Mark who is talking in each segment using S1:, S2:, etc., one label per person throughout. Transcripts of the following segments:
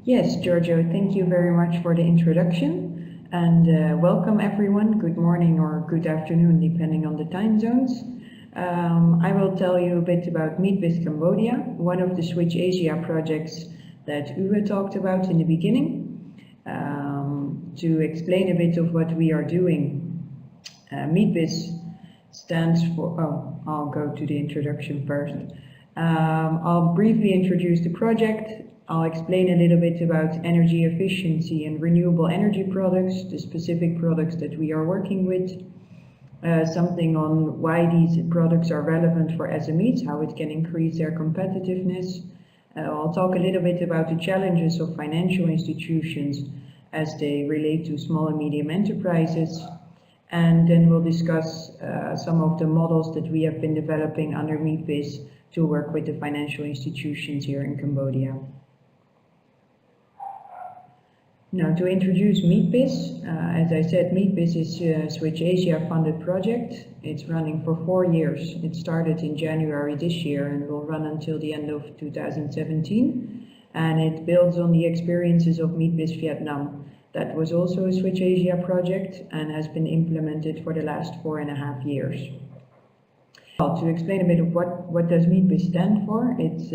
S1: Yes, Giorgio, thank you very much for the introduction and welcome everyone. Good morning or good afternoon, depending on the time zones. I will tell you a bit about MEET-BIS Cambodia, one of the Switch Asia projects that Uwe talked about in the beginning. To explain a bit of what we are doing, MEET-BIS stands for, I'll go to the introduction first. I'll briefly introduce the project. I'll explain a little bit about energy efficiency and renewable energy products, the specific products that we are working with, something on why these products are relevant for SMEs, how it can increase their competitiveness. I'll talk a little bit about the challenges of financial institutions as they relate to small and medium enterprises. And then we'll discuss some of the models that we have been developing under MEET-BIS to work with the financial institutions here in Cambodia. Now, to introduce MEET-BIS, as I said, MEET-BIS is a Switch Asia funded project. It's running for 4 years. It started in January this year and will run until the end of 2017. And it builds on the experiences of MEET-BIS Vietnam. That was also a Switch Asia project and has been implemented for the last 4.5 years. Well, to explain a bit of what does MEET-BIS stand for, it's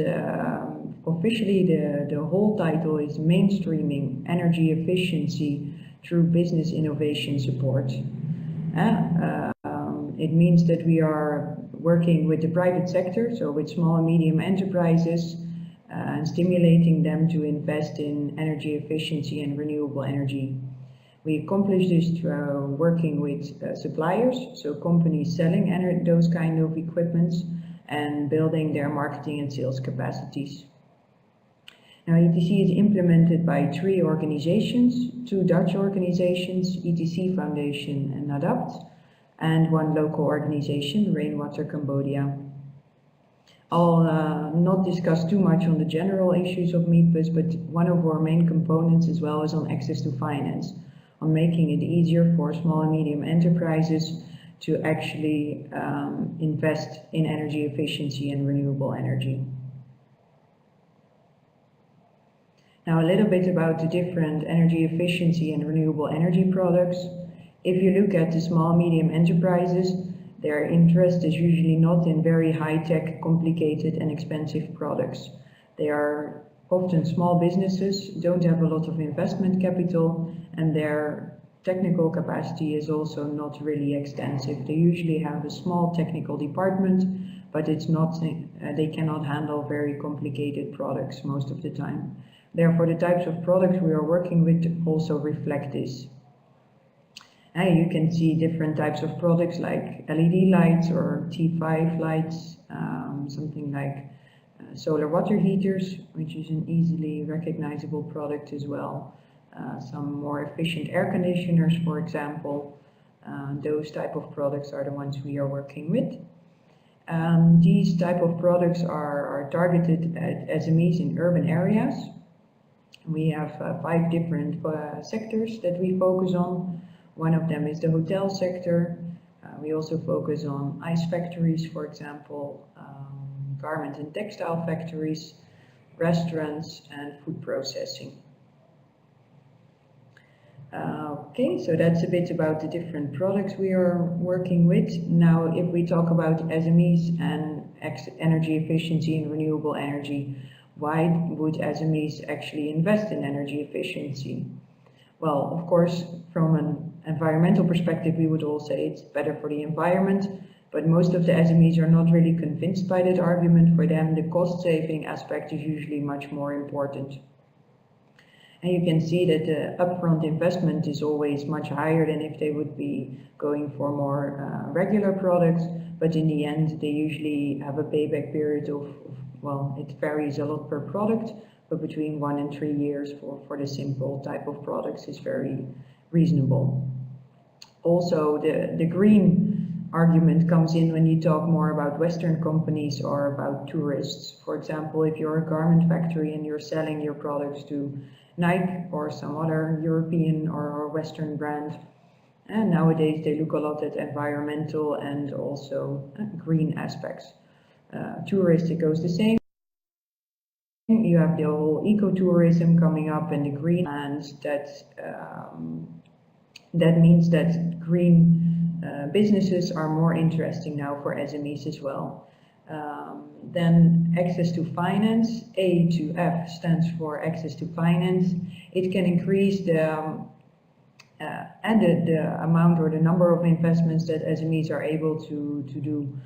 S1: officially the whole title is Mainstreaming Energy Efficiency Through Business Innovation Support. It means that we are working with the private sector, so with small and medium enterprises, and stimulating them to invest in energy efficiency and renewable energy. We accomplish this through working with suppliers, so companies selling those kind of equipments and building their marketing and sales capacities. Now, ETC is implemented by 3 organizations, 2 Dutch organizations, ETC Foundation and ADAPT, and 1 local organization, Rainwater Cambodia. I'll not discuss too much on the general issues of MEET-BIS, but one of our main components as well is on access to finance, on making it easier for small and medium enterprises to actually invest in energy efficiency and renewable energy. Now, a little bit about the different energy efficiency and renewable energy products. If you look at the small medium enterprises, their interest is usually not in very high-tech, complicated and expensive products. They are often small businesses, don't have a lot of investment capital, and their technical capacity is also not really extensive. They usually have a small technical department, but it's not, they cannot handle very complicated products most of the time. Therefore, the types of products we are working with also reflect this. You can see different types of products like LED lights or T5 lights, something like solar water heaters, which is an easily recognizable product as well. Some more efficient air conditioners, for example. Those type of products are the ones we are working with. These type of products are targeted at SMEs in urban areas. We have 5 different sectors that we focus on. One of them is the hotel sector. We also focus on ice factories, for example, garment and textile factories, restaurants, and food processing. Okay, so that's a bit about the different products we are working with. Now, if we talk about SMEs and energy efficiency and renewable energy, why would SMEs actually invest in energy efficiency? Well, of course, from an environmental perspective, we would all say it's better for the environment, but most of the SMEs are not really convinced by that argument. For them, the cost-saving aspect is usually much more important. And you can see that the upfront investment is always much higher than if they would be going for more regular products, but in the end, they usually have a payback period of, well, it varies a lot per product, but between 1 and 3 years for the simple type of products is very reasonable. Also, the green argument comes in when you talk more about Western companies or about tourists. For example, if you're a garment factory and you're selling your products to Nike or some other European or Western brand, and nowadays they look a lot at environmental and also green aspects. Tourists, it goes the same. You have the whole ecotourism coming up and the green lands that means that green businesses are more interesting now for SMEs as well. Then access to finance, A to F stands for access to finance. It can increase the amount or the number of investments that SMEs are able to do.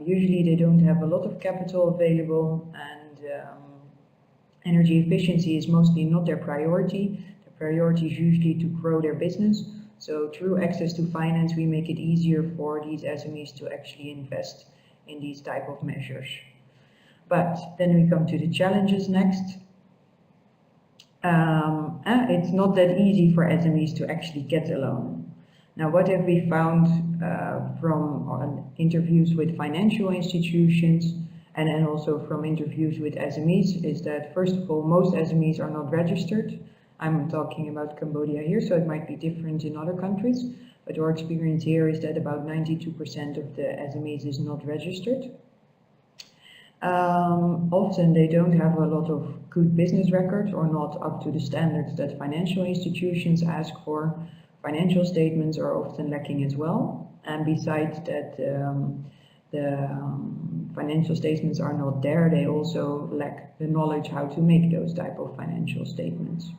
S1: Usually they don't have a lot of capital available, and energy efficiency is mostly not their priority. The priority is usually to grow their business. So through access to finance, we make it easier for these SMEs to actually invest in these type of measures. But then we come to the challenges next. It's not that easy for SMEs to actually get a loan. Now, what have we found from interviews with financial institutions and then also from interviews with SMEs is that, first of all, most SMEs are not registered. I'm talking about Cambodia here, so it might be different in other countries, but our experience here is that about 92% of the SMEs is not registered. Often they don't have a lot of good business records or not up to the standards that financial institutions ask for. Financial statements are often lacking as well. And besides that, the financial statements are not there, they also lack the knowledge how to make those type of financial statements.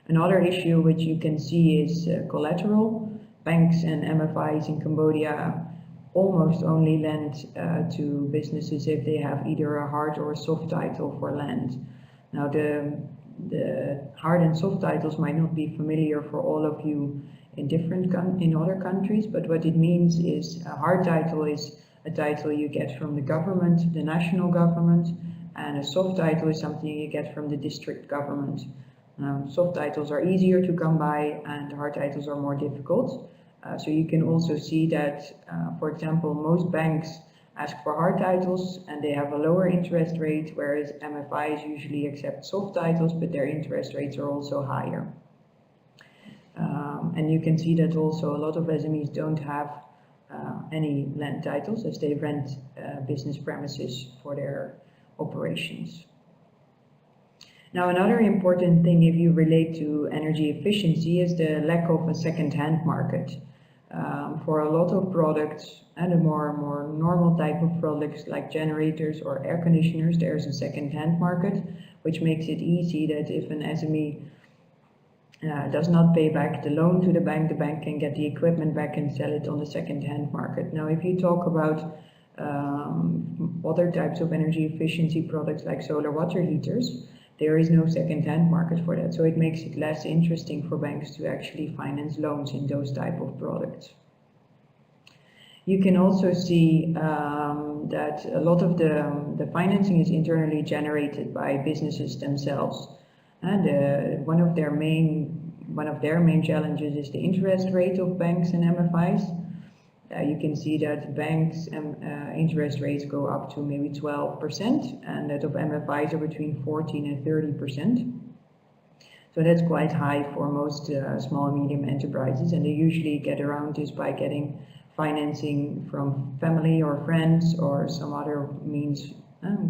S1: Another issue which you can see is collateral. Banks and MFIs in Cambodia almost only lend to businesses if they have either a hard or a soft title for land. Now the hard and soft titles might not be familiar for all of you in other countries, but what it means is a hard title is a title you get from the government, the national government, and a soft title is something you get from the district government. Soft titles are easier to come by and hard titles are more difficult. So you can also see that, for example, most banks ask for hard titles and they have a lower interest rate, whereas MFIs usually accept soft titles, but their interest rates are also higher. And you can see that also a lot of SMEs don't have any land titles as they rent business premises for their operations. Now, another important thing if you relate to energy efficiency is the lack of a second-hand market. For a lot of products and a more normal type of products like generators or air conditioners, there's a second-hand market, which makes it easy that if an SME does not pay back the loan to the bank can get the equipment back and sell it on the second-hand market. Now, if you talk about other types of energy efficiency products like solar water heaters, there is no second-hand market for that, so it makes it less interesting for banks to actually finance loans in those type of products. You can also see that a lot of the financing is internally generated by businesses themselves, and one of their main challenges is the interest rate of banks and MFIs. You can see that banks' interest rates go up to maybe 12%, and that of MFIs are between 14 and 30%. So that's quite high for most small and medium enterprises, and they usually get around this by getting financing from family or friends or some other means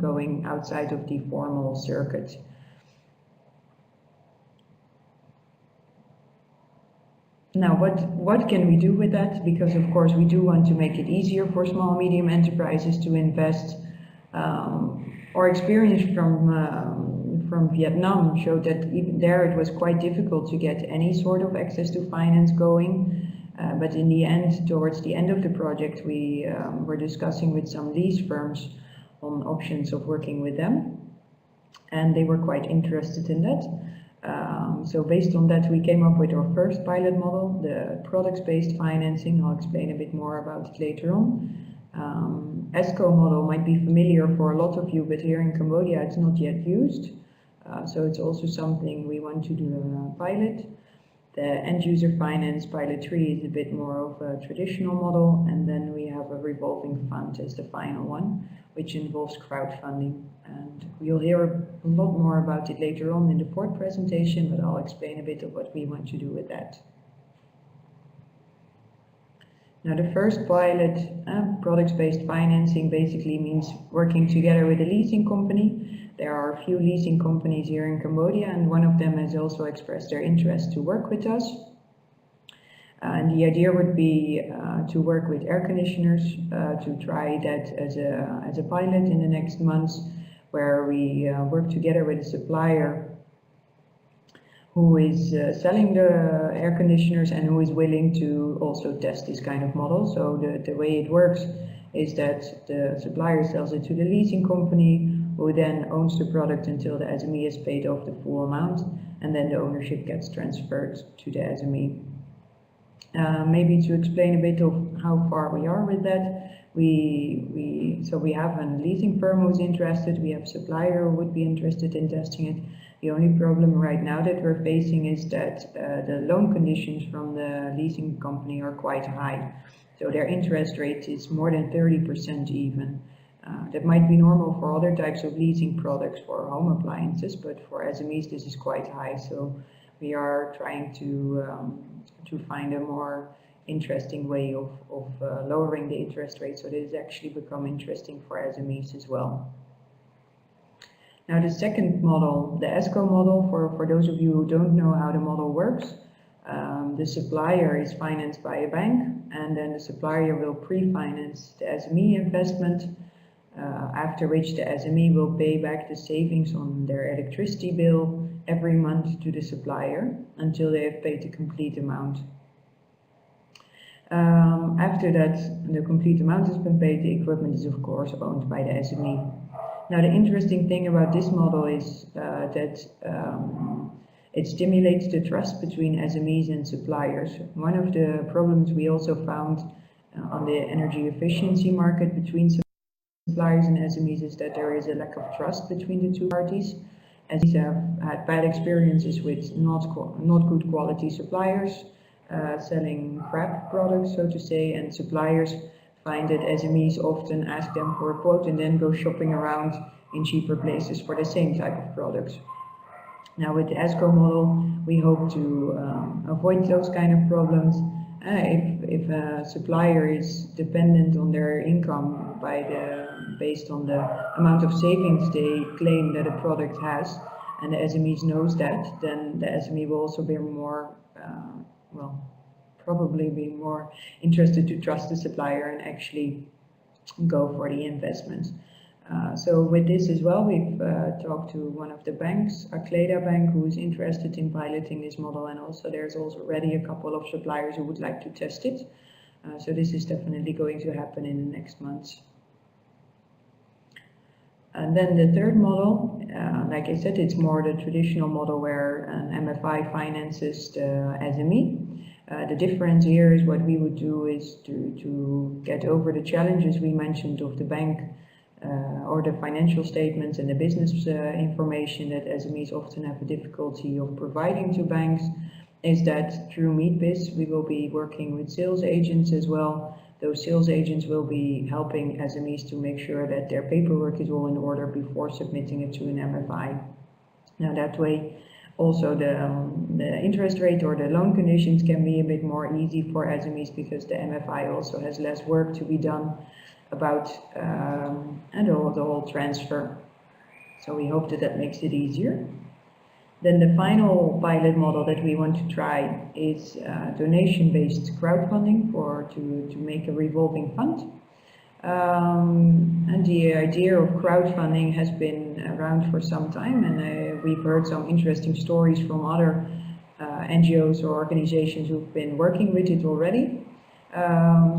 S1: going outside of the formal circuit. Now, what can we do with that? Because of course we do want to make it easier for small and medium enterprises to invest. Our experience from Vietnam showed that even there it was quite difficult to get any sort of access to finance going. But in the end, towards the end of the project, we were discussing with some lease firms on options of working with them, and they were quite interested in that. So based on that, we came up with our first pilot model, the products-based financing. I'll explain a bit more about it later on. ESCO model might be familiar for a lot of you, but here in Cambodia it's not yet used. So it's also something we want to do a pilot. The end-user finance pilot 3 is a bit more of a traditional model, and then we have a revolving fund as the final one, which involves crowdfunding. And you'll hear a lot more about it later on in the fourth presentation, but I'll explain a bit of what we want to do with that. Now, the first pilot, products-based financing, basically means working together with a leasing company. There are a few leasing companies here in Cambodia, and one of them has also expressed their interest to work with us. And the idea would be to work with air conditioners, to try that as a pilot in the next months, where we work together with a supplier who is selling the air conditioners and who is willing to also test this kind of model. So the way it works is that the supplier sells it to the leasing company, who then owns the product until the SME has paid off the full amount, and then the ownership gets transferred to the SME. Maybe to explain a bit of how far we are with that, so we have a leasing firm who's interested, we have a supplier who would be interested in testing it. The only problem right now that we're facing is that the loan conditions from the leasing company are quite high. So their interest rate is more than 30% even. That might be normal for other types of leasing products for home appliances, but for SMEs this is quite high. So we are trying to find a more interesting way of lowering the interest rate, so that it's actually become interesting for SMEs as well. Now the second model, the ESCO model, for those of you who don't know how the model works, the supplier is financed by a bank, and then the supplier will pre-finance the SME investment, after which the SME will pay back the savings on their electricity bill every month to the supplier until they have paid the complete amount. After that, the complete amount has been paid, the equipment is of course owned by the SME. Now the interesting thing about this model is that it stimulates the trust between SMEs and suppliers. One of the problems we also found on the energy efficiency market between suppliers and SMEs is that there is a lack of trust between the two parties. SMEs have had bad experiences with not good quality suppliers, selling crap products, so to say, and suppliers find that SMEs often ask them for a quote and then go shopping around in cheaper places for the same type of products. Now with the ESCO model, we hope to avoid those kind of problems. If a supplier is dependent on their income based on the amount of savings they claim that a product has, and the SMEs knows that, then the SME will also be more, probably be more interested to trust the supplier and actually go for the investment. So with this as well, we've talked to one of the banks, Akleda Bank, who is interested in piloting this model, and also there's already a couple of suppliers who would like to test it. So this is definitely going to happen in the next months. And then the third model, like I said, it's more the traditional model where an MFI finances the SME. The difference here is what we would do is to get over the challenges we mentioned of the bank or the financial statements and the business information that SMEs often have a difficulty of providing to banks, is that through MEET-BIS we will be working with sales agents as well. Those sales agents will be helping SMEs to make sure that their paperwork is all in order before submitting it to an MFI. Now that way also the interest rate or the loan conditions can be a bit more easy for SMEs, because the MFI also has less work to be done about the whole transfer. So we hope that that makes it easier. Then the final pilot model that we want to try is donation-based crowdfunding to make a revolving fund. And the idea of crowdfunding has been around for some time, and we've heard some interesting stories from other NGOs or organizations who've been working with it already.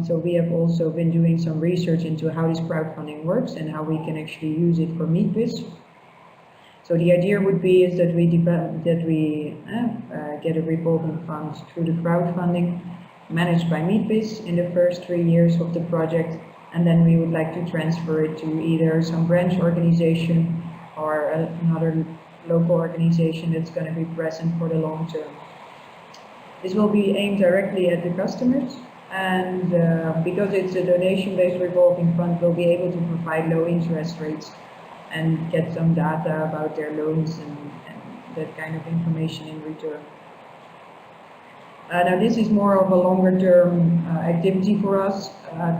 S1: So we have also been doing some research into how this crowdfunding works and how we can actually use it for MEET-BIS. So the idea would be is that we get a revolving fund through the crowdfunding managed by MEET-BIS in the first 3 years of the project, and then we would like to transfer it to either some branch organization or another local organization that's going to be present for the long term. This will be aimed directly at the customers, and because it's a donation-based revolving fund, we'll be able to provide low interest rates and get some data about their loans and that kind of information in return. Now this is more of a longer term activity for us.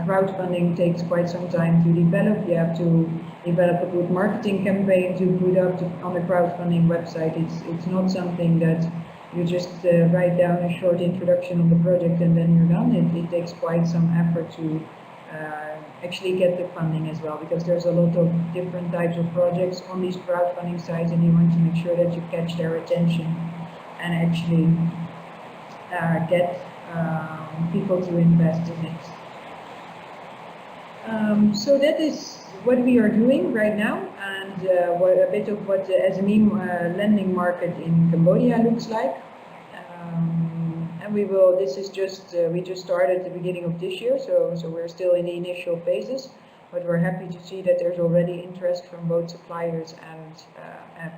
S1: Crowdfunding takes quite some time to develop. You have to develop a good marketing campaign to put up on the crowdfunding website. It's not something that you just write down a short introduction of the project and then you're done. It takes quite some effort to actually get the funding as well, because there's a lot of different types of projects on these crowdfunding sites, and you want to make sure that you catch their attention and actually get people to invest in it. So that is what we are doing right now, and a bit of what the SME lending market in Cambodia looks like. And we will, this is just, we just started at the beginning of this year, so we're still in the initial phases, but we're happy to see that there's already interest from both suppliers and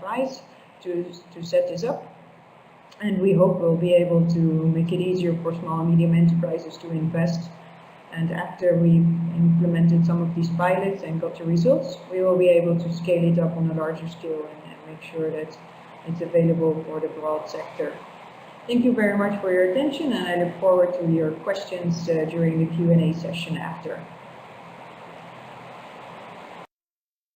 S1: FIs to set this up. And we hope we'll be able to make it easier for small and medium enterprises to invest. And after we've implemented some of these pilots and got the results, we will be able to scale it up on a larger scale and make sure that it's available for the broad sector. Thank you very much for your attention, and I look forward to your questions during the Q&A session after.